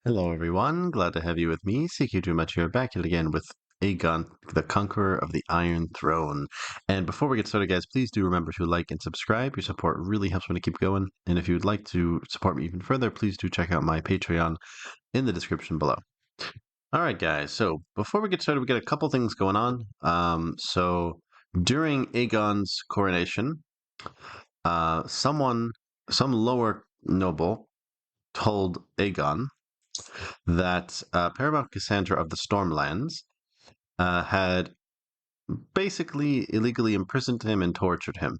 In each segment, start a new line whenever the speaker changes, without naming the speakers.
Hello, everyone. Glad to have you with me. CQ2 Much here, back yet again with Aegon, the Conqueror of the Iron Throne. And before we get started, guys, please do remember to like and subscribe. Your support really helps me to keep going. And if you would like to support me even further, please do check out my Patreon in the description below. All right, guys. So before we get started, we got a couple things going on. So during Aegon's coronation, some lower noble, told Aegon that Paramount Cassandra of the Stormlands had basically illegally imprisoned him and tortured him.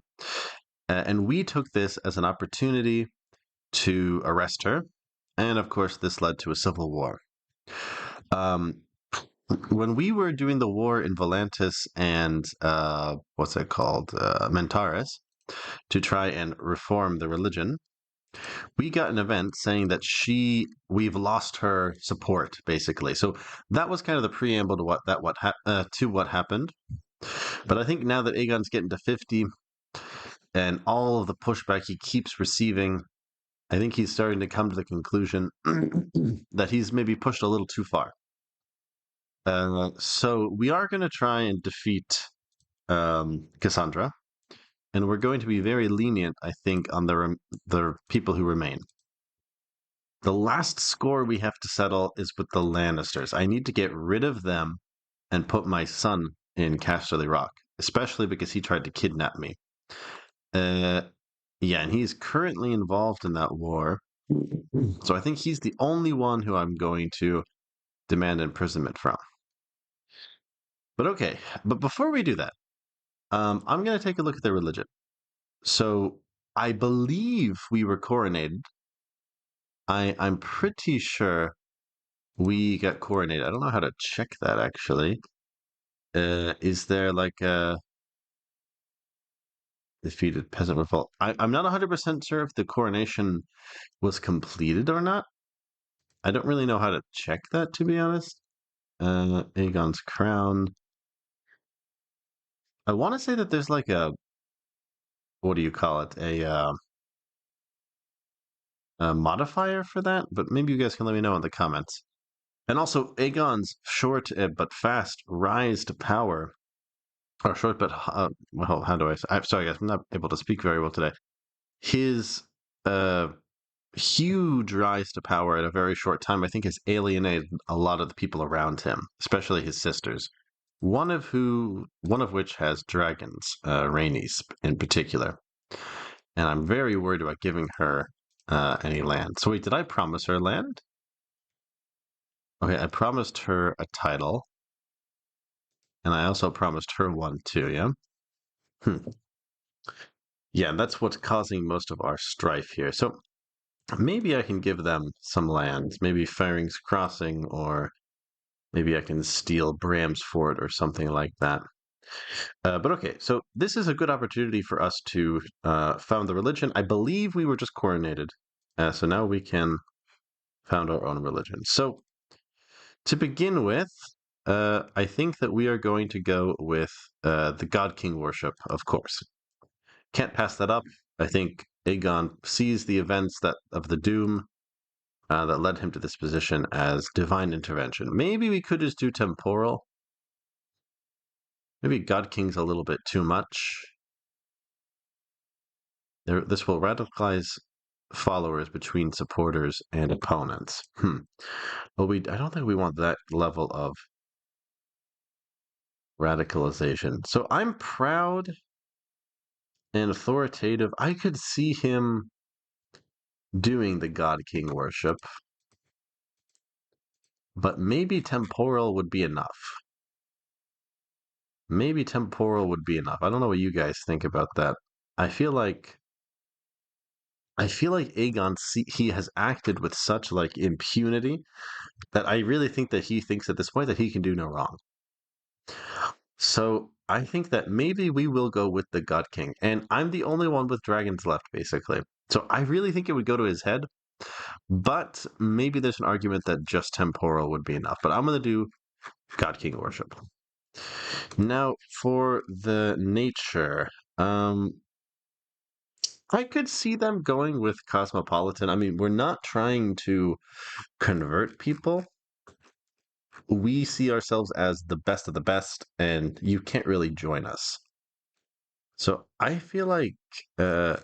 And we took this as an opportunity to arrest her. And of course, this led to a civil war. Um, when we were doing the war in Volantis and what's it called, Mentaris, to try and reform the religion, we got an event saying that we've lost her support, basically. So that was kind of the preamble to what happened. But I think now that Aegon's getting to 50 and all of the pushback he keeps receiving, I think he's starting to come to the conclusion that he's maybe pushed a little too far. So we are going to try and defeat Cassandra, and we're going to be very lenient, I think, on the people who remain. The last score we have to settle is with the Lannisters. I need to get rid of them and put my son in Casterly Rock, especially because he tried to kidnap me. Uh, yeah, and he's currently involved in that war. So I think he's the only one who I'm going to demand imprisonment from. But okay, but before we do that, I'm going to take a look at their religion. So I believe we were coronated. I'm pretty sure we got coronated. I don't know how to check that actually. Is there like a defeated peasant revolt? I'm not 100% sure if the coronation was completed or not. I don't really know how to check that, to be honest. Aegon's crown. I want to say that there's like what do you call it? A modifier for that, but maybe you guys can let me know in the comments. And also, Aegon's short but fast rise to power, or short but well, how do I'm sorry, guys, I'm not able to speak very well today. His uh, huge rise to power at a very short time, I think, has alienated a lot of the people around him, especially his sisters. One of which has dragons, Rhaenys in particular, and I'm very worried about giving her any land. So wait, did I promise her land? Okay, I promised her a title, and I also promised her one too. Yeah. Hmm. Yeah, that's what's causing most of our strife here. So maybe I can give them some land, maybe Faring's Crossing, or maybe I can steal Bram's Fort or something like that. But okay, so this is a good opportunity for us to found the religion. I believe we were just coronated, so now we can found our own religion. So to begin with, I think that we are going to go with the God King worship, of course. Can't pass that up. I think Aegon sees the events that of the Doom that led him to this position as divine intervention. Maybe we could just do temporal. Maybe God King's a little bit too much. This will radicalize followers between supporters and opponents. Well, I don't think we want that level of radicalization. So I'm proud and authoritative. I could see him doing the God King worship, but maybe temporal would be enough. Maybe temporal would be enough. I don't know what you guys think about that. I feel like Aegon he has acted with such like impunity that I really think that he thinks at this point that he can do no wrong. So I think that maybe we will go with the God King, and I'm the only one with dragons left, basically. So I really think it would go to his head, but maybe there's an argument that just temporal would be enough. But I'm going to do God King worship. Now for the nature, I could see them going with cosmopolitan. I mean, we're not trying to convert people. We see ourselves as the best of the best, and you can't really join us. So I feel like uh,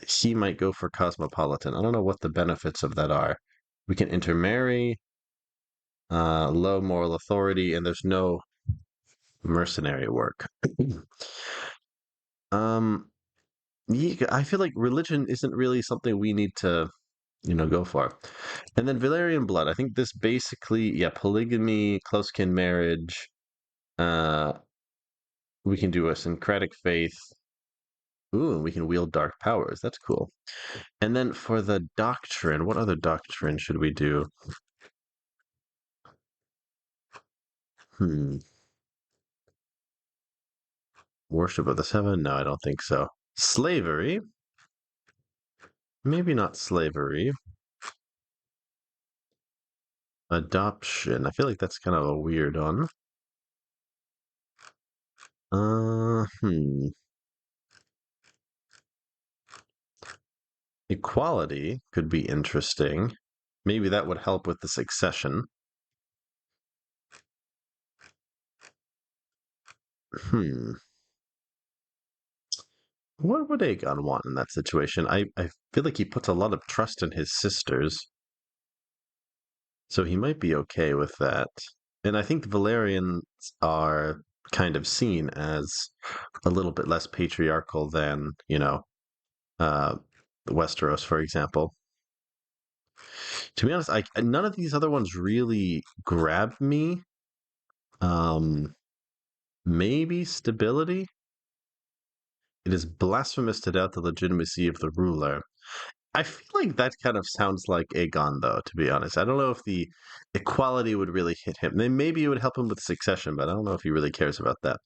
he might go for cosmopolitan. I don't know what the benefits of that are. We can intermarry, low moral authority, and there's no mercenary work. um, yeah, I feel like religion isn't really something we need to, go for. And then Valyrian blood. I think this basically, yeah, polygamy, close kin marriage. Uh, we can do a syncretic faith. Ooh, and we can wield dark powers. That's cool. And then for the doctrine, what other doctrine should we do? Hmm. Worship of the Seven? No, I don't think so. Slavery? Maybe not slavery. Adoption. I feel like that's kind of a weird one. Hmm. Equality could be interesting. Maybe that would help with the succession. Hmm. What would Aegon want in that situation? I feel like he puts a lot of trust in his sisters, so he might be okay with that. And I think the Valerians are kind of seen as a little bit less patriarchal than, uh, Westeros, for example. To be honest, none of these other ones really grab me. Um, Maybe stability. It is blasphemous to doubt the legitimacy of the ruler. I feel like that kind of sounds like Aegon, though, to be honest. I don't know if the equality would really hit him. Then maybe it would help him with succession, but I don't know if he really cares about that.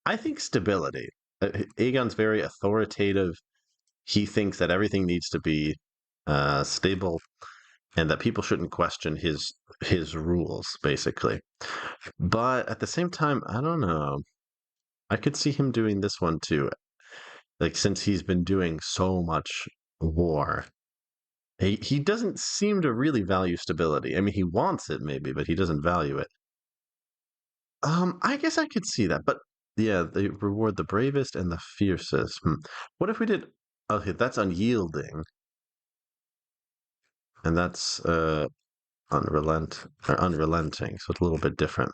I think stability. Aegon's very authoritative. He thinks that everything needs to be stable and that people shouldn't question his rules, basically. But at the same time, I don't know. I could see him doing this one too. Like since he's been doing so much war, he doesn't seem to really value stability. I mean, he wants it maybe, but he doesn't value it. I guess I could see that, but yeah, they reward the bravest and the fiercest. What if we did? Okay, that's unyielding, and that's unrelenting. So it's a little bit different.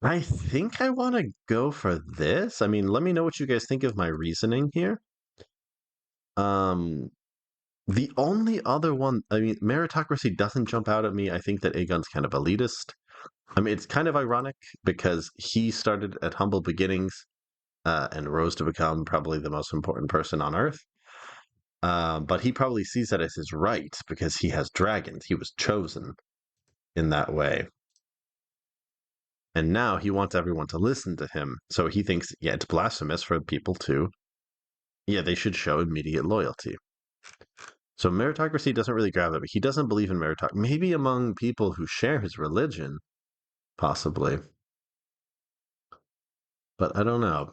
I think I want to go for this. I mean, let me know what you guys think of my reasoning here. Um, the only other one, I mean, meritocracy doesn't jump out at me. I think that Aegon's kind of elitist. I mean, it's kind of ironic because he started at humble beginnings and rose to become probably the most important person on Earth. But he probably sees that as his right because he has dragons. He was chosen in that way. And now he wants everyone to listen to him. So he thinks, yeah, it's blasphemous for people to, yeah, they should show immediate loyalty. So meritocracy doesn't really grab it. But he doesn't believe in meritocracy. Maybe among people who share his religion, possibly. But I don't know.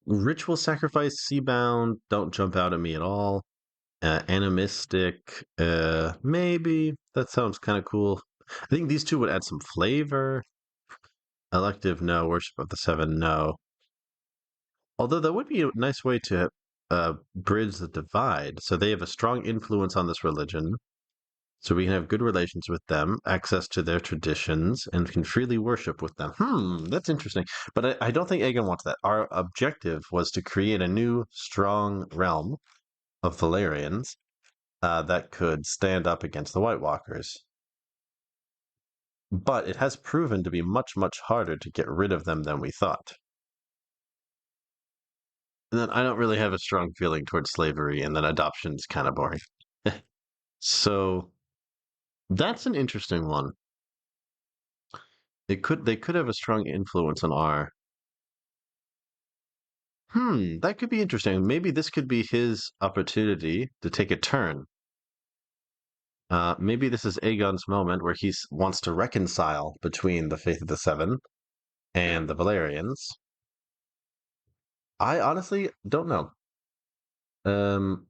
Ritual sacrifice, Seabound, don't jump out at me at all. Animistic, maybe. That sounds kind of cool. I think these two would add some flavor. Elective, no. Worship of the Seven, no. Although that would be a nice way to bridge the divide. So they have a strong influence on this religion. So we can have good relations with them, access to their traditions, and can freely worship with them. That's interesting. But I don't think Aegon wants that. Our objective was to create a new, strong realm of Valyrians that could stand up against the White Walkers. But it has proven to be much, much harder to get rid of them than we thought. And then I don't really have a strong feeling towards slavery, and then adoption is kind of boring. So that's an interesting one. They could have a strong influence on our. That could be interesting. Maybe this could be his opportunity to take a turn. Maybe this is Aegon's moment where he wants to reconcile between the Faith of the Seven and the Valerians. I honestly don't know. Um,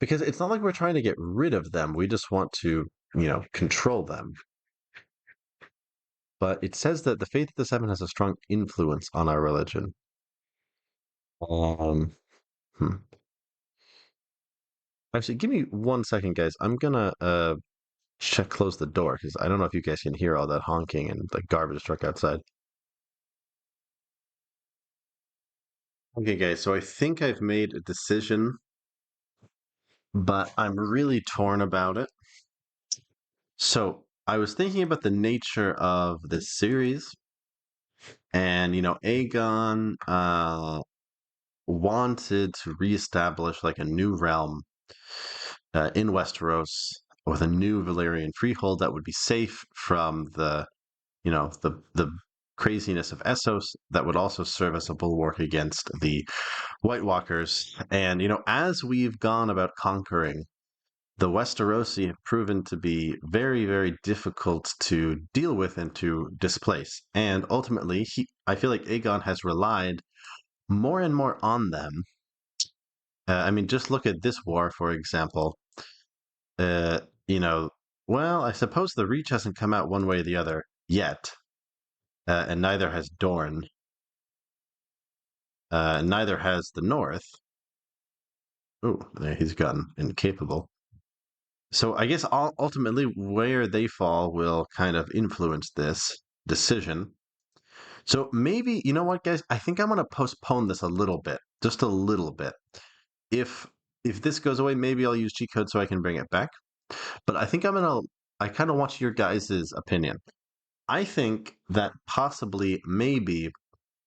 because it's not like we're trying to get rid of them. We just want to, control them. But it says that the faith of the seven has a strong influence on our religion. Um, hmm. Actually, give me 1 second, guys. I'm gonna check close the door because I don't know if you guys can hear all that honking and the garbage truck outside. Okay, guys. So I think I've made a decision, but I'm really torn about it. So I was thinking about the nature of this series, and Aegon wanted to reestablish like a new realm in Westeros with a new Valyrian freehold that would be safe from the craziness of Essos, that would also serve as a bulwark against the White Walkers. And as we've gone about conquering, the Westerosi have proven to be very, very difficult to deal with and to displace. And ultimately, I feel like Aegon has relied more and more on them. I mean, just look at this war, for example. Uh, you know, well, I suppose the Reach hasn't come out one way or the other yet, and neither has Dorne. Neither has the North. Oh, there he's gotten incapable. So I guess ultimately where they fall will kind of influence this decision. So maybe, you know what, guys? I think I'm going to postpone this a little bit, just a little bit. If if this goes away, maybe I'll use cheat code so I can bring it back. But I think I kind of want your guys' opinion. I think that possibly, maybe,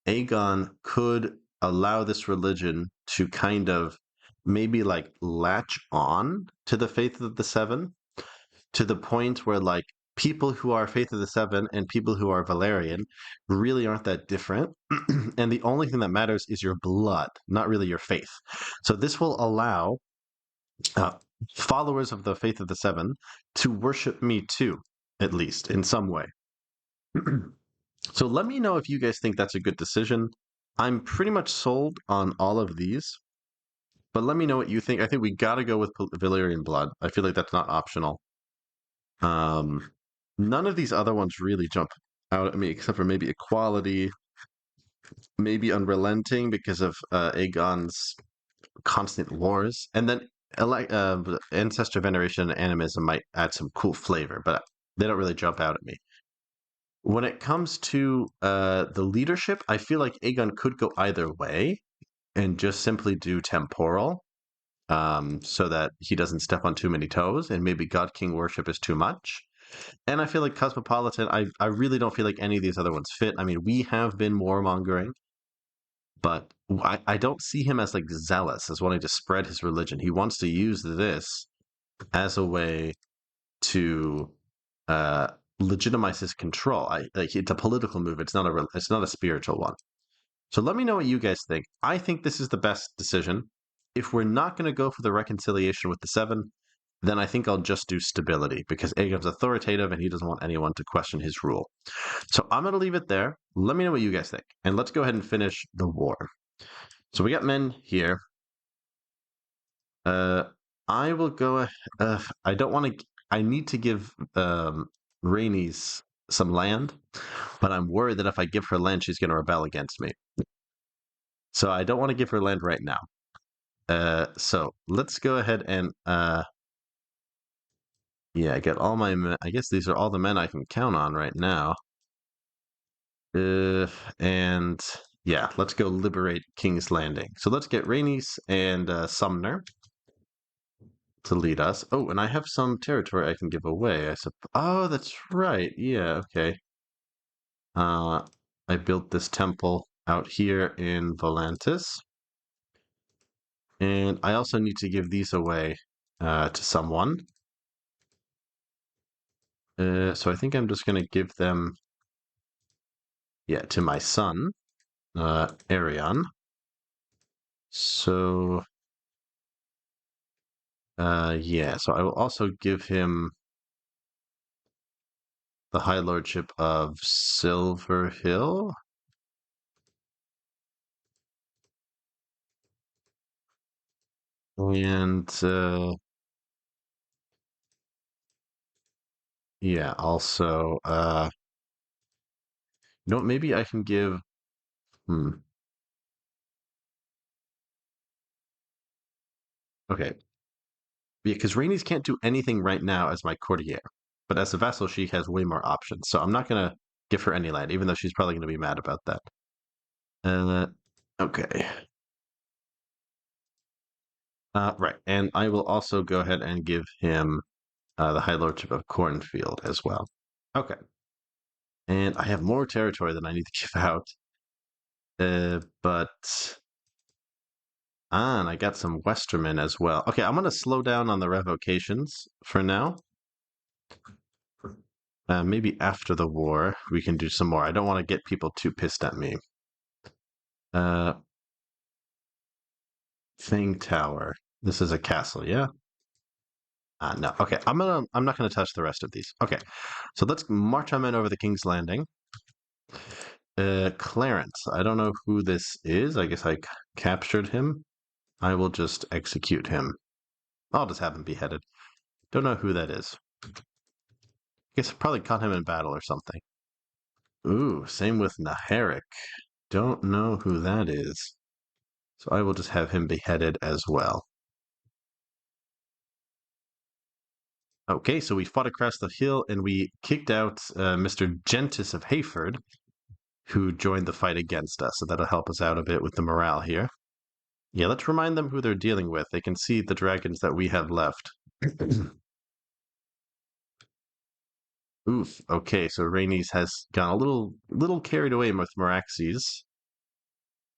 Aegon could allow this religion to kind of maybe like latch on to the faith of the seven to the point where like people who are faith of the seven and people who are Valyrian really aren't that different. And the only thing that matters is your blood, not really your faith. So this will allow uh, followers of the faith of the seven to worship me too, at least in some way. So let me know if you guys think that's a good decision. I'm pretty much sold on all of these, but let me know what you think. I think we got to go with Valyrian blood. I feel like that's not optional. Um, None of these other ones really jump out at me, except for maybe equality, maybe unrelenting because of Aegon's constant wars, and then ancestor veneration and animism might add some cool flavor, but they don't really jump out at me. When it comes to the leadership, I feel like Aegon could go either way and just simply do temporal, so that he doesn't step on too many toes, and maybe God King worship is too much. And I feel like cosmopolitan, I really don't feel like any of these other ones fit. I mean, we have been warmongering, but I don't see him as like zealous, as wanting to spread his religion. He wants to use this as a way to legitimize his control. Like it's a political move. It's not a spiritual one. So let me know what you guys think. I think this is the best decision. If we're not going to go for the reconciliation with the seven, then I think I'll just do stability because Aegon's authoritative and he doesn't want anyone to question his rule. So I'm going to leave it there. Let me know what you guys think. And let's go ahead and finish the war. So we got men here. Uh, I will go. I don't want to. I need to give Rhaenys some land, but I'm worried that if I give her land, she's going to rebel against me. So I don't want to give her land right now. So let's go ahead and yeah, get all my men. I guess these are all the men I can count on right now. And yeah, let's go liberate King's Landing. So let's get Rhaenys and Sumner to lead us. Oh, and I have some territory I can give away. Oh, that's right. Yeah, okay. Uh, I built this temple out here in Volantis. And I also need to give these away to someone. So I think I'm just going to give them, yeah, to my son, Arion. So, yeah, so I will also give him the High Lordship of Silver Hill. And yeah, also, you know what, maybe I can give. Hmm. Okay, because Rhaenys can't do anything right now as my courtier, but as a vassal, she has way more options. So I'm not gonna give her any land, even though she's probably gonna be mad about that. Uh, okay. Right, and I will also go ahead and give him the High Lordship of Cornfield as well. Okay, and I have more territory than I need to give out. But and I got some Westermen as well. Okay, I'm gonna slow down on the revocations for now. Maybe after the war we can do some more. I don't want to get people too pissed at me. Uh, Fang Tower. This is a castle, yeah. No. Okay, I'm not gonna touch the rest of these. Okay, so let's march our men over the King's Landing. Clarence. I don't know who this is. I guess I captured him. I will just execute him. I'll just have him beheaded. Don't know who that is. I guess I probably caught him in battle or something. Ooh, same with Naheric. Don't know who that is. So I will just have him beheaded as well. Okay, so we fought across the hill and we kicked out Mr. Gentis of Hayford, who joined the fight against us. So that'll help us out a bit with the morale here. Yeah, let's remind them who they're dealing with. They can see the dragons that we have left. Oof. Okay, so Rhaenys has gone a little carried away with Meraxes.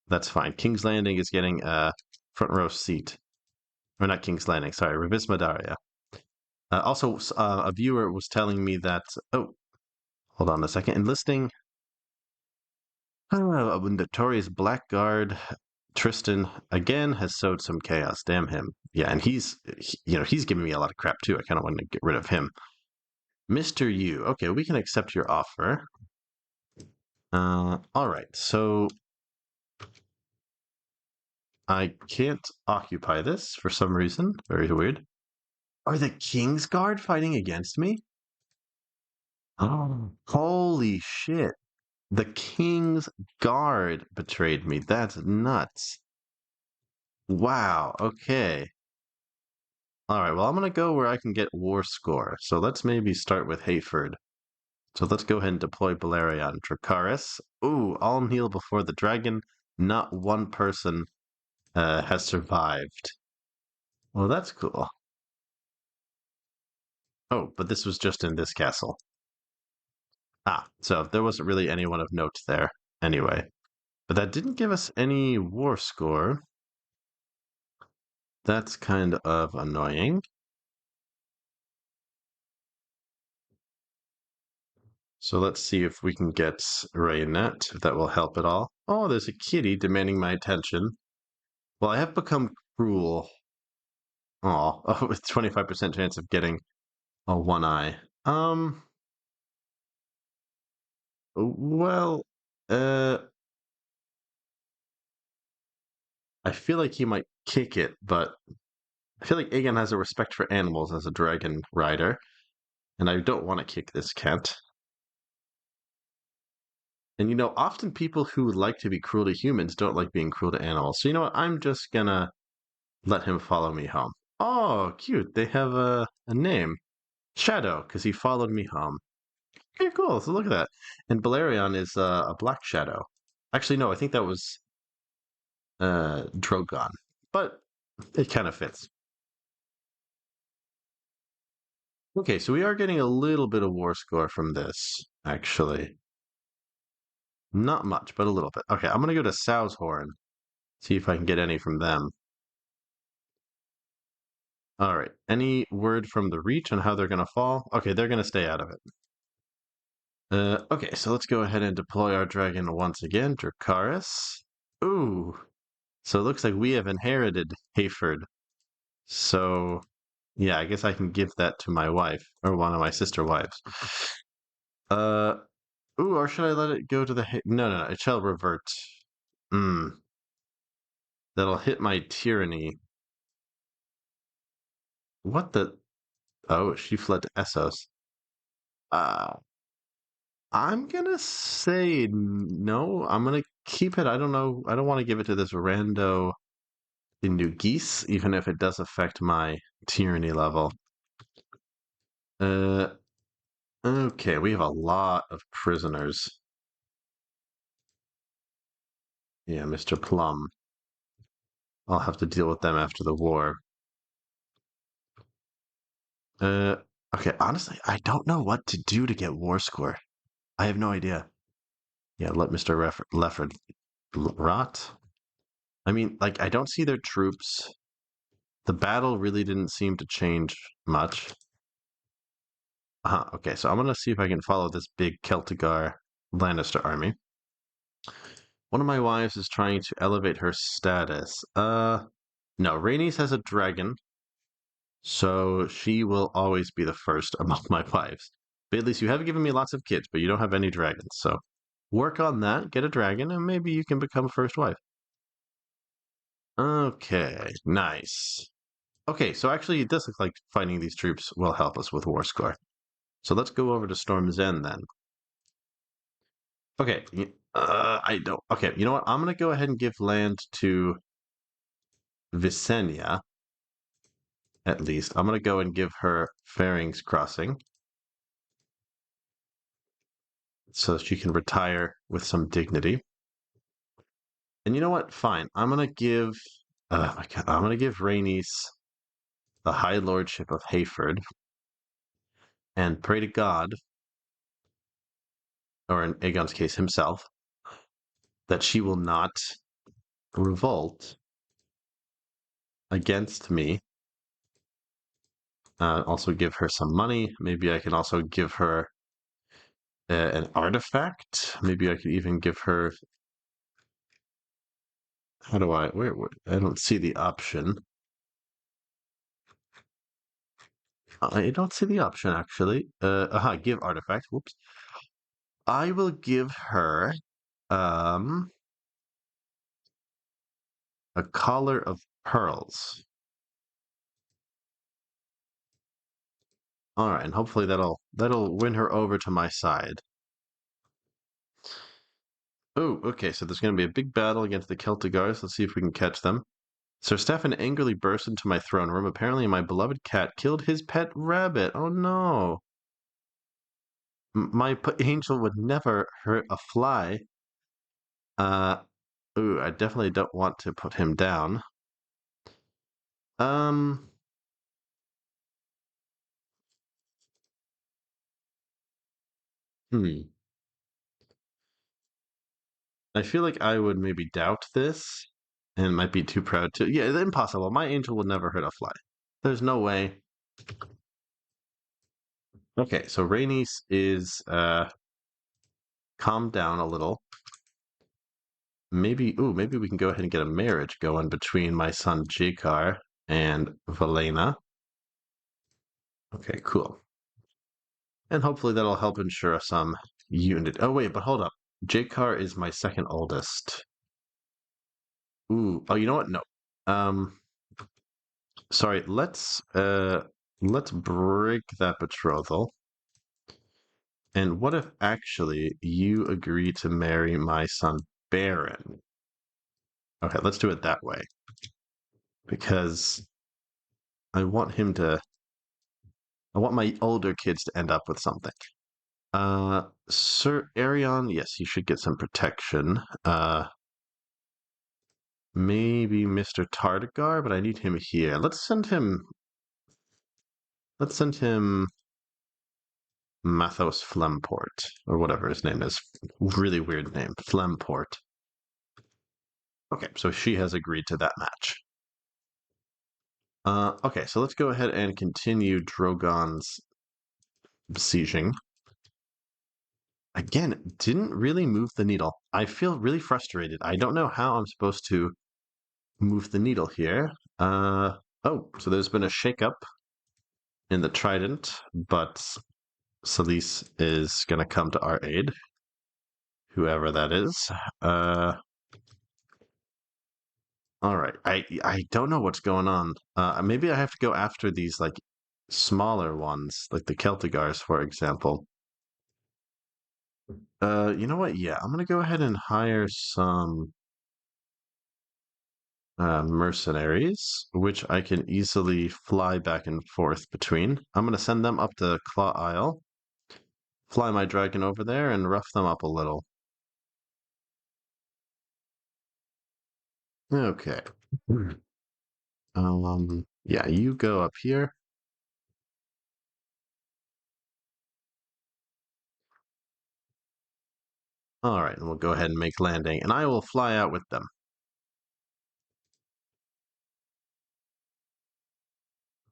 That's fine. King's Landing is getting a front row seat. Or not King's Landing, sorry, Revis Madaria. Also, a viewer was telling me that. Oh, hold on a second. Enlisting a notorious blackguard Tristan again has sowed some chaos. Damn him. Yeah, and he's giving me a lot of crap too. I kind of want to get rid of him. Mr. Yu. Okay, we can accept your offer. All right. So I can't occupy this for some reason. Very weird. Are the King's Guard fighting against me? Oh, holy shit. The King's Guard betrayed me. That's nuts. Wow. Okay. All right. Well, I'm going to go where I can get war score. So let's maybe start with Hayford. So let's go ahead and deploy Balerion. Dracarys. Ooh, all kneel before the dragon. Not one person has survived. Well, that's cool. Oh, but this was just in this castle. Ah, so there wasn't really anyone of note there anyway. But that didn't give us any war score. That's kind of annoying. So let's see if we can get Rhaenys, if that will help at all. Oh, there's a kitty demanding my attention. Well, I have become cruel. Oh, with 25% chance of getting a one eye. Well, uh, I feel like he might kick it, but I feel like Aegon has a respect for animals as a dragon rider, and I don't want to kick this cat. And often people who like to be cruel to humans don't like being cruel to animals. So you know what? I'm just gonna let him follow me home. Oh, cute. They have a name. Shadow, because he followed me home. Okay, cool. So look at that. And Balerion is a black shadow. Actually, no, I think that was Drogon. But it kind of fits. Okay, so we are getting a little bit of war score from this, actually. Not much, but a little bit. Okay, I'm going to go to Sowshorn, see if I can get any from them. All right. Any word from the Reach on how they're going to fall? Okay, they're going to stay out of it. Okay, so let's go ahead and deploy our dragon once again, Dracarys. Ooh, so it looks like we have inherited Hayford. So, yeah, I guess I can give that to my wife, or one of my sister wives. Uh, ooh, or should I let it go to the... No, no, no, it shall revert. Hmm, that'll hit my tyranny. What the? Oh, she fled to Essos. Uh, I'm gonna say no. I'm gonna keep it. I don't know. I don't want to give it to this rando in New Geese, even if it does affect my tyranny level. Uh, okay, we have a lot of prisoners. Yeah, Mr. Plum. I'll have to deal with them after the war. Uh, okay, honestly, I don't know what to do to get war score. I have no idea. Yeah, let Mr. Lefford rot. I mean, like, I don't see their troops. The battle really didn't seem to change much. Okay, so I'm gonna see if I can follow this big Celtigar Lannister army. One of my wives is trying to elevate her status. No, Rhaenys has a dragon, so she will always be the first among my wives. But at least you have given me lots of kids, but you don't have any dragons, so work on that, get a dragon, and maybe you can become first wife. Okay, nice. Okay, so actually it does look like fighting these troops will help us with war score. So let's go over to Storm's End then. Okay, I don't. Okay, you know what? I'm gonna go ahead and give land to Visenya, at least. I'm gonna go and give her Faring's Crossing so she can retire with some dignity. And you know what? Fine. I'm gonna give Rhaenys the High Lordship of Hayford and pray to God, or in Aegon's case himself, that she will not revolt against me. Also give her some money. Maybe I can also give her an artifact. Maybe I could even give her. How do I? Where? I don't see the option. I don't see the option actually. Give artifact. Whoops. I will give her um a collar of pearls. All right, and hopefully that'll win her over to my side. Oh, okay. So there's going to be a big battle against the Celtigars. Let's see if we can catch them. Sir Stefan angrily burst into my throne room. Apparently, my beloved cat killed his pet rabbit. Oh no! My angel would never hurt a fly. Uh, ooh, I definitely don't want to put him down. Um, hmm. I feel like I would maybe doubt this and might be too proud to. Yeah, it's impossible. My angel would never hurt a fly. There's no way. Okay, so Rhaenys is calmed down a little. Maybe we can go ahead and get a marriage going between my son Jakar and Valena. Okay, cool. And hopefully that'll help ensure some unit. Oh wait, but hold up. Jakar is my second oldest. Ooh, oh, you know what? No. Um, sorry. Let's break that betrothal. And what if actually you agree to marry my son Baron? Okay, let's do it that way because I want him to. I want my older kids to end up with something. Sir Arion, yes, he should get some protection. Maybe Mr. Tartagar, but I need him here. Let's send him Mathos Flemport, or whatever his name is. Really weird name. Flemport. Okay, so she has agreed to that match. Okay, so let's go ahead and continue Drogon's besieging. Again, didn't really move the needle. I feel really frustrated. I don't know how I'm supposed to move the needle here. Oh, so there's been a shakeup in the Trident, but Selyse is going to come to our aid, whoever that is. All right. I don't know what's going on. Maybe I have to go after these like smaller ones, like the Celtigars, for example. You know what? Yeah, I'm gonna go ahead and hire some mercenaries, which I can easily fly back and forth between. I'm gonna send them up to Claw Isle, fly my dragon over there, and rough them up a little. Okay. Yeah, you go up here. All right, and we'll go ahead and make landing, and I will fly out with them.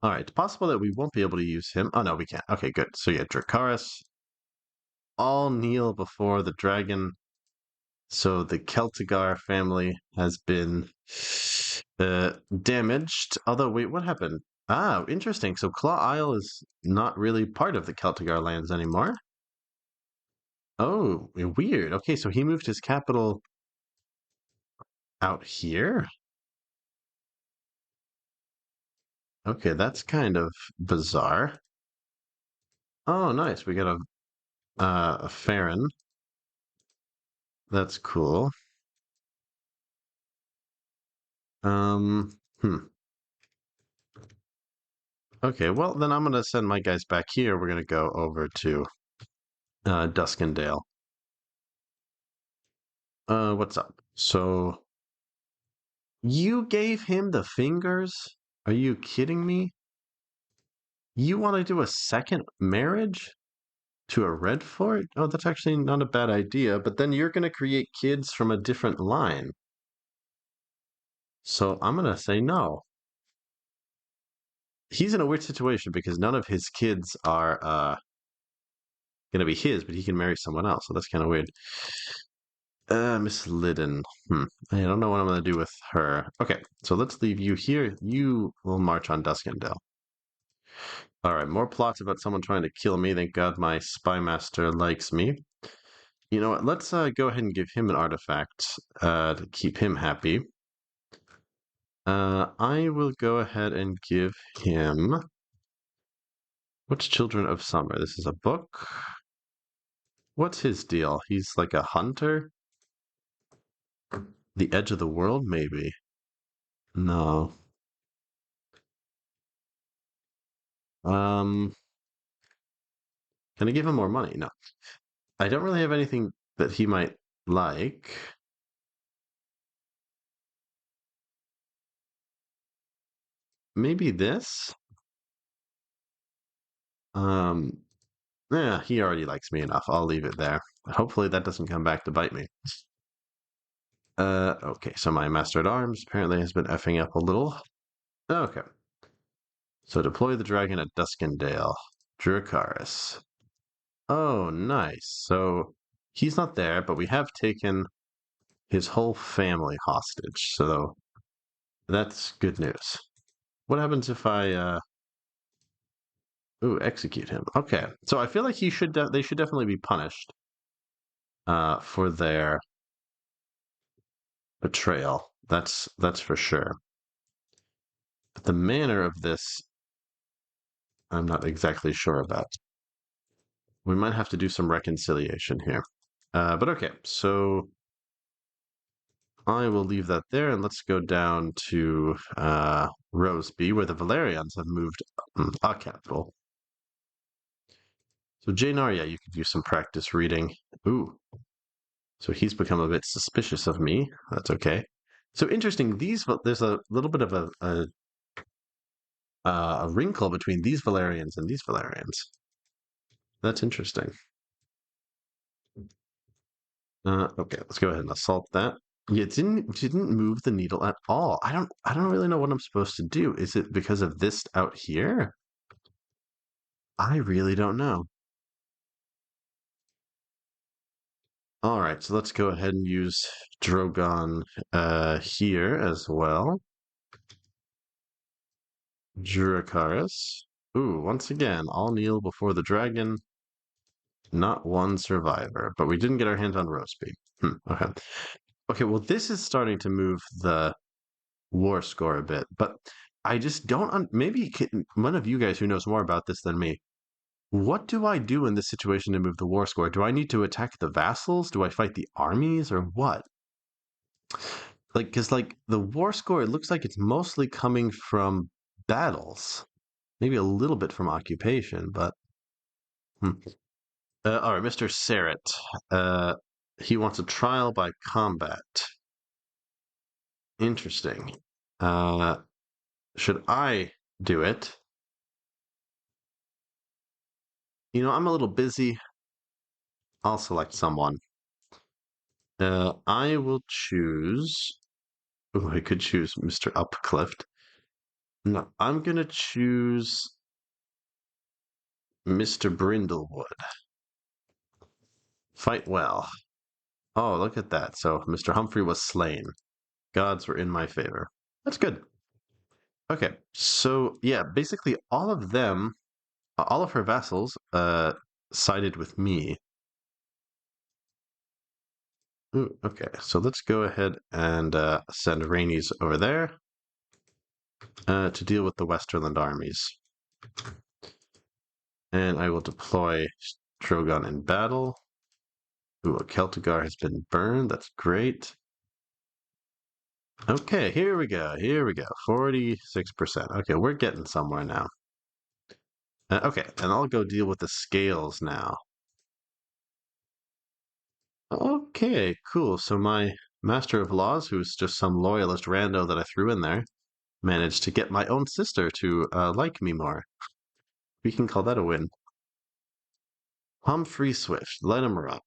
All right, it's possible that we won't be able to use him. Oh, no, we can't. Okay, good. So yeah, Dracarys, all kneel before the dragon. So the Celtigar family has been damaged. Although, wait, what happened? Ah, interesting. So Claw Isle is not really part of the Celtigar lands anymore. Oh, weird. Okay, so he moved his capital out here? Okay, that's kind of bizarre. Oh, nice. We got a Farron. That's cool. Hmm. Okay, well then I'm gonna send my guys back here. We're gonna go over to Duskendale. What's up? So you gave him the fingers? Are you kidding me? You want to do a second marriage to a red fort? Oh, that's actually not a bad idea. But then you're gonna create kids from a different line. So I'm gonna say no. He's in a weird situation because none of his kids are gonna be his, but he can marry someone else. So that's kind of weird. Miss Liddon. I don't know what I'm gonna do with her. Okay, so let's leave you here. You will march on Duskendale. All right, more plots about someone trying to kill me. Thank God my spy master likes me. You know what? Let's go ahead and give him an artifact to keep him happy. I will go ahead and give him. What's Children of Summer? This is a book. What's his deal? He's like a hunter? The Edge of the World, maybe? No. Um, can I give him more money? No. I don't really have anything that he might like. Maybe this? Um, yeah, he already likes me enough. I'll leave it there. Hopefully that doesn't come back to bite me. Okay, so my Master at Arms apparently has been effing up a little. Okay. So deploy the dragon at Duskendale. Dracarys. Oh, nice. So he's not there, but we have taken his whole family hostage. So that's good news. What happens if I ooh, execute him? Okay. So I feel like he should they should definitely be punished for their betrayal. That's for sure. But the manner of this I'm not exactly sure about. We might have to do some reconciliation here. But okay, so I will leave that there and let's go down to Roseby, where the Valyrians have moved a capital. So Jainar, yeah, you could do some practice reading. Ooh, so he's become a bit suspicious of me. That's okay. So interesting. There's a little bit of a wrinkle between these Valyrians and these Valyrians. That's interesting. Okay, let's go ahead and assault that. Yeah, it didn't move the needle at all. I don't really know what I'm supposed to do. Is it because of this out here? I really don't know. All right, so let's go ahead and use Drogon here as well. Dracarys. Ooh, once again, all kneel before the dragon. Not one survivor, but we didn't get our hands on Roseby. Okay. Okay, well, this is starting to move war score a bit, but I just don't. Maybe one of you guys who knows more about this than me. What do I do in this situation to move the war score? Do I need to attack the vassals? Do I fight the armies or what? Like, because like the war score, it looks like it's mostly coming from battles, maybe a little bit from occupation, but. Hmm. All right, Mr. Serret. He wants a trial by combat. Interesting. Uh, should I do it? I'm a little busy. I'll select someone. I will choose. Oh, I could choose Mr. Upclift. No, I'm gonna choose Mr. Brindlewood. Fight well. Oh, look at that. So Mr. Humphrey was slain. Gods were in my favor. That's good. Okay, so yeah, basically all of them, all of her vassals, sided with me. Ooh, okay, so let's go ahead and send Rhaenys over there to deal with the Westerland armies. And I will deploy Drogon in battle. Ooh, Celtigar has been burned. That's great. Okay, here we go. Here we go. 46%. Okay, we're getting somewhere now. Okay, and I'll go deal with the scales now. Okay, cool. So my Master of Laws, who's just some loyalist rando that I threw in there, managed to get my own sister to like me more. We can call that a win. Humphrey Swift, let him rot.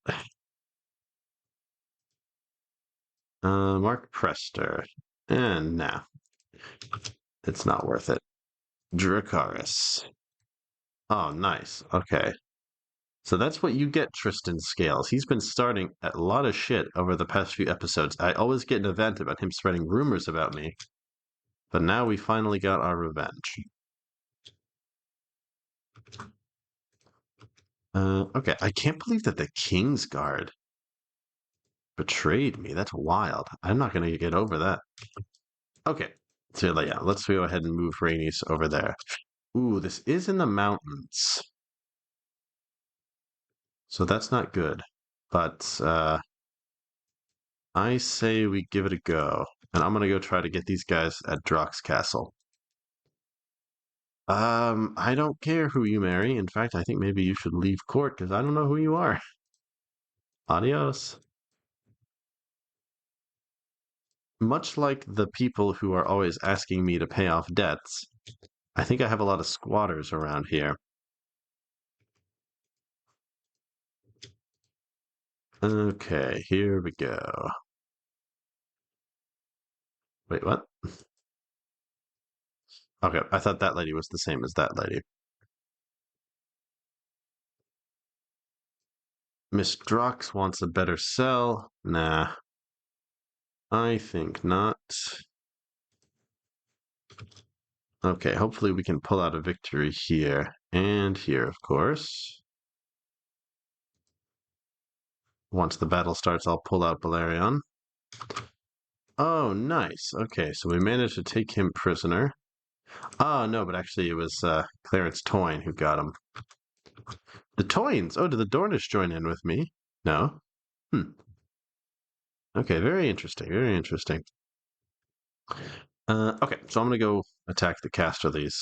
Mark Prester. And nah, it's not worth it. Dracarys. Oh, nice. Okay. So that's what you get, Tristan Scales. He's been starting a lot of shit over the past few episodes. I always get an event about him spreading rumors about me. But now we finally got our revenge. Okay, I can't believe that the King's Guard betrayed me. That's wild. I'm not going to get over that. Okay, so yeah, let's go ahead and move Rhaenys over there. Ooh, this is in the mountains. So that's not good. But I say we give it a go. And I'm going to go try to get these guys at Drock's castle. I don't care who you marry. In fact, I think maybe you should leave court because I don't know who you are. Adios. Much like the people who are always asking me to pay off debts, I think I have a lot of squatters around here. Okay, here we go. Wait, what? Okay, I thought that lady was the same as that lady. Miss Drox wants a better sell. Nah, I think not. Okay, hopefully we can pull out a victory here and here, of course. Once the battle starts, I'll pull out Balerion. Oh, nice. Okay, so we managed to take him prisoner. Oh, no, but actually it was Clarence Toyne who got him. The Toynes! Oh, did the Dornish join in with me? No? Hmm. Okay, very interesting, very interesting. Okay, so I'm going to go attack the Casterlys.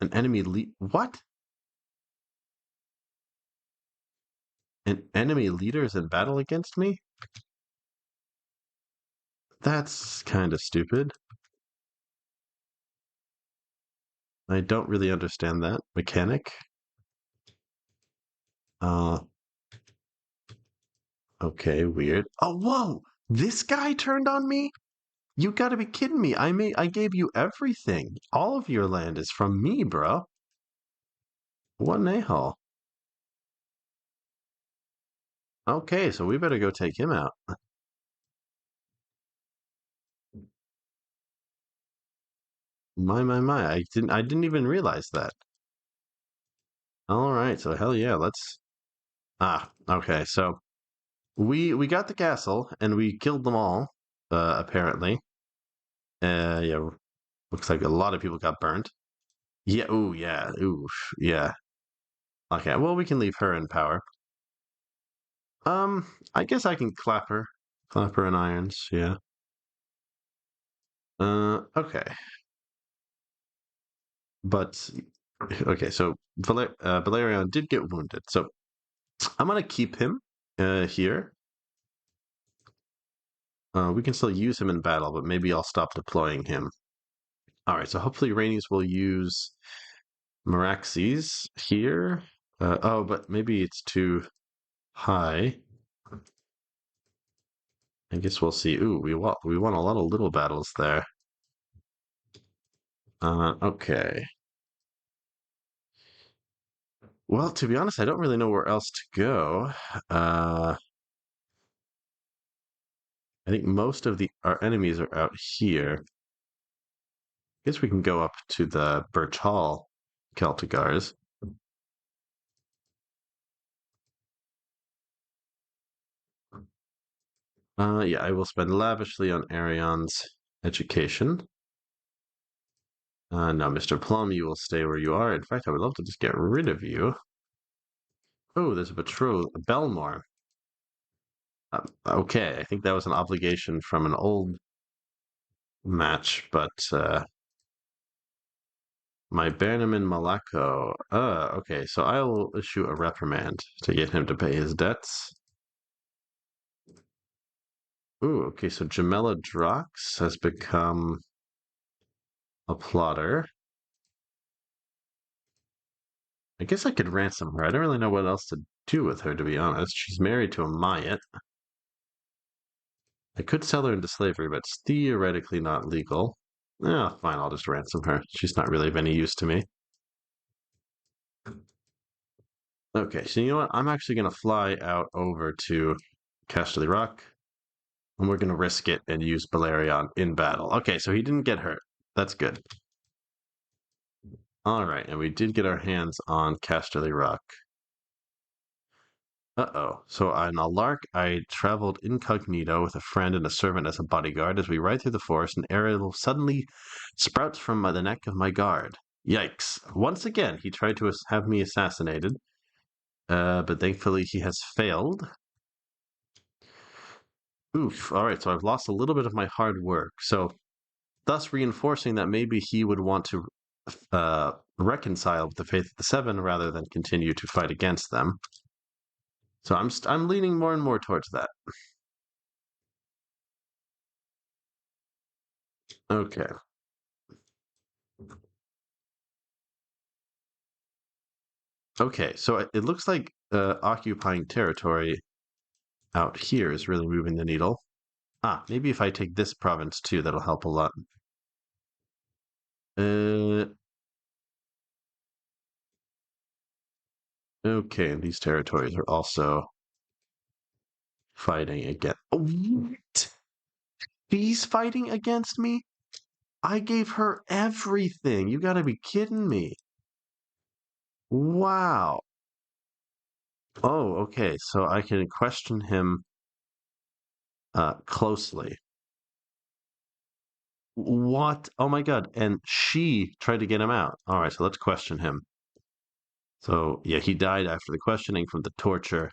An enemy What? An enemy leader is in battle against me? That's kind of stupid. I don't really understand that mechanic. Uh, okay, weird. Oh, whoa! This guy turned on me? You gotta be kidding me. I gave you everything. All of your land is from me, bro. What an a-hole. Okay, so we better go take him out. My. I didn't even realize that. All right, so hell yeah, let's. Okay, so We got the castle and we killed them all. Apparently. Yeah. Looks like a lot of people got burnt. Yeah. Ooh. Yeah. Ooh. Yeah. Okay. Well, we can leave her in power. I guess I can clap her. Clap her in irons. Yeah. Okay. But okay. So Valerian did get wounded. So I'm gonna keep him here. We can still use him in battle, but maybe I'll stop deploying him. All right, so hopefully Rhaenys will use Meraxes here. Oh, but maybe it's too high. I guess we'll see. Ooh, we won a lot of little battles there. Okay. Well, to be honest, I don't really know where else to go. Uh, I think most of our enemies are out here. I guess we can go up to the Birch Hall Celtigars. Yeah, I will spend lavishly on Arion's education. Now, Mr. Plum, you will stay where you are. In fact, I would love to just get rid of you. Oh, there's a betrothal, a Belmore. Okay, I think that was an obligation from an old match, but my Bannerman Malako. Okay, so I will issue a reprimand to get him to pay his debts. Ooh, okay, so Jamela Drox has become a plotter. I guess I could ransom her. I don't really know what else to do with her, to be honest. She's married to a Myatt. I could sell her into slavery, but it's theoretically not legal. Oh, fine, I'll just ransom her. She's not really of any use to me. Okay, so you know what? I'm actually going to fly out over to Casterly Rock, and we're going to risk it and use Balerion in battle. Okay, so he didn't get hurt. That's good. All right, and we did get our hands on Casterly Rock. Uh-oh. So on a lark, I traveled incognito with a friend and a servant as a bodyguard as we ride through the forest, and Ariel suddenly sprouts from the neck of my guard. Yikes. Once again, he tried to have me assassinated, but thankfully he has failed. Oof. All right, so I've lost a little bit of my hard work. So, thus reinforcing that maybe he would want to reconcile with the Faith of the Seven rather than continue to fight against them. So I'm leaning more and more towards that. Okay. Okay, so it looks like occupying territory out here is really moving the needle. Maybe if I take this province too, that'll help a lot. Uh, okay, and these territories are also fighting again. What? She's fighting against me? I gave her everything. You gotta be kidding me. Wow. Oh, okay, so I can question him closely. What? Oh my god. And she tried to get him out. All right, so let's question him. So, yeah, he died after the questioning from the torture,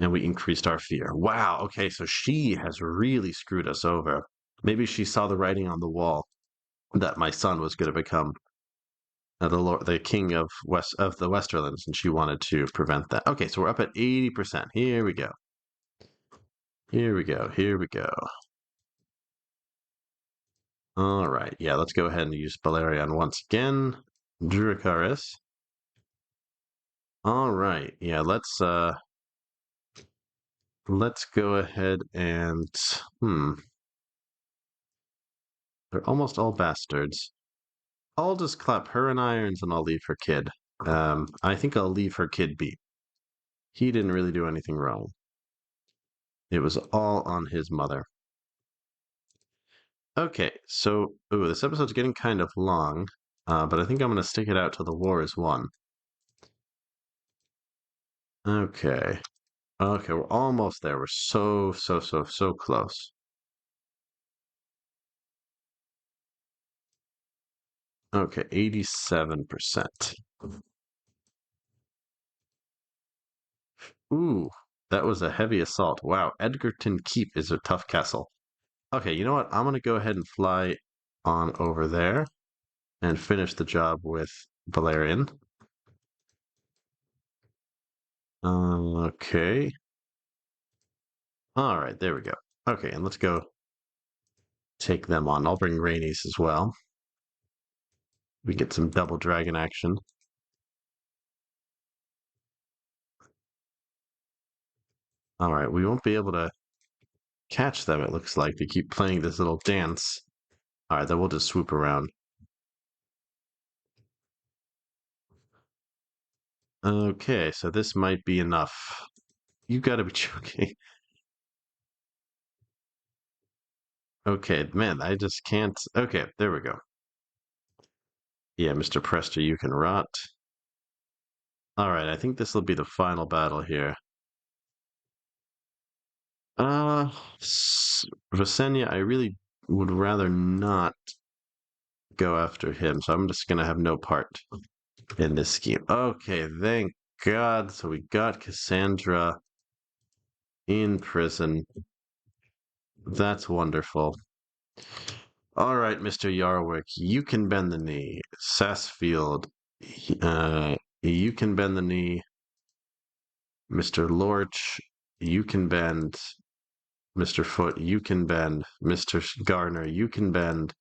and we increased our fear. Wow, okay, so she has really screwed us over. Maybe she saw the writing on the wall that my son was going to become the king of the Westerlands, and she wanted to prevent that. Okay, so we're up at 80%. Here we go. Here we go. Here we go. All right, yeah, let's go ahead and use Balerion once again. Dracarys. All right, yeah, let's go ahead and they're almost all bastards. I'll just clap her in irons and I'll leave her kid. I think I'll leave her kid be. He didn't really do anything wrong. It was all on his mother. Okay, so this episode's getting kind of long, but I think I'm going to stick it out till the war is won. Okay. Okay, we're almost there. We're so close. Okay, 87%. Ooh, that was a heavy assault. Wow, Edgerton Keep is a tough castle. Okay, you know what? I'm gonna go ahead and fly on over there and finish the job with Valerian. Okay. All right, there we go. Okay, and let's go take them on. I'll bring Rhaenys as well. We get some double dragon action. All right, we won't be able to catch them, it looks like. They keep playing this little dance. All right, then we'll just swoop around. Okay, so this might be enough. You gotta be joking. Okay, man, I just can't. Okay, there we go. Yeah, Mr. Prester, you can rot. All right, I think this will be the final battle here. Uh, Visenya, I really would rather not go after him, so I'm just gonna have no part in this scheme. Okay, thank God. So we got Cassandra in prison. That's wonderful. All right, Mr. Yarwick, you can bend the knee. Sassfield, you can bend the knee. Mr. Lorch, you can bend. Mr. Foot, you can bend. Mr. Garner, you can bend.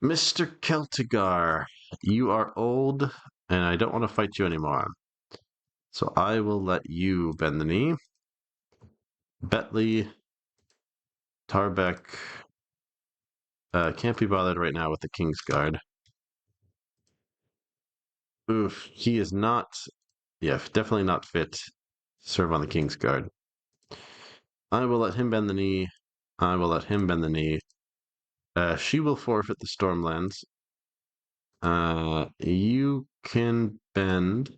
Mr. Celtigar, you are old, and I don't want to fight you anymore. So I will let you bend the knee. Betley, Tarbeck, can't be bothered right now with the King's Guard. Oof, he is not, yeah, definitely not fit to serve on the King's Guard. I will let him bend the knee. I will let him bend the knee. She will forfeit the Stormlands. You can bend.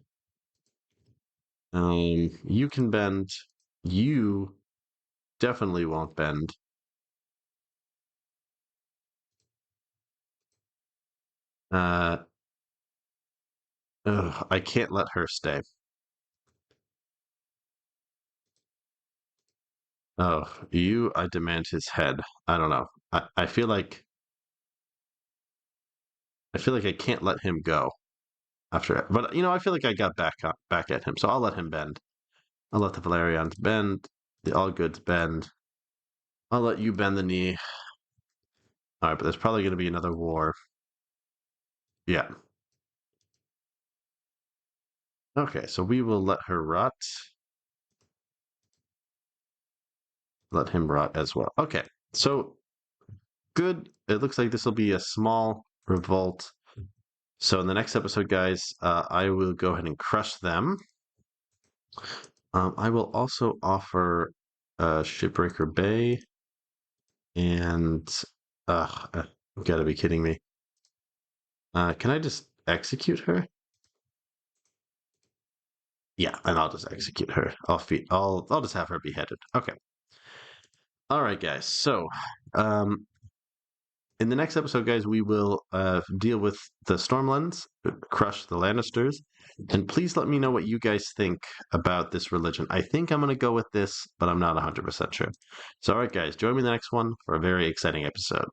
You can bend. You definitely won't bend. Uh, I can't let her stay. Oh, you, I demand his head. I don't know. I feel like I can't let him go after it. But I feel like I got back at him, so I'll let him bend. I'll let the Valerians bend, the All Goods bend. I'll let you bend the knee. All right, but there's probably going to be another war. Yeah. Okay, so we will let her rot. Let him rot as well. Okay, so good. It looks like this will be a small revolt. So in the next episode, guys, I will go ahead and crush them. I will also offer Shipbreaker Bay and you gotta be kidding me. Can I just execute her? Yeah, and I'll just execute her. I'll just have her beheaded. Okay. All right, guys. So, in the next episode, guys, we will deal with the Stormlands, crush the Lannisters, and please let me know what you guys think about this religion. I think I'm going to go with this, but I'm not 100% sure. So, all right, guys, join me in the next one for a very exciting episode.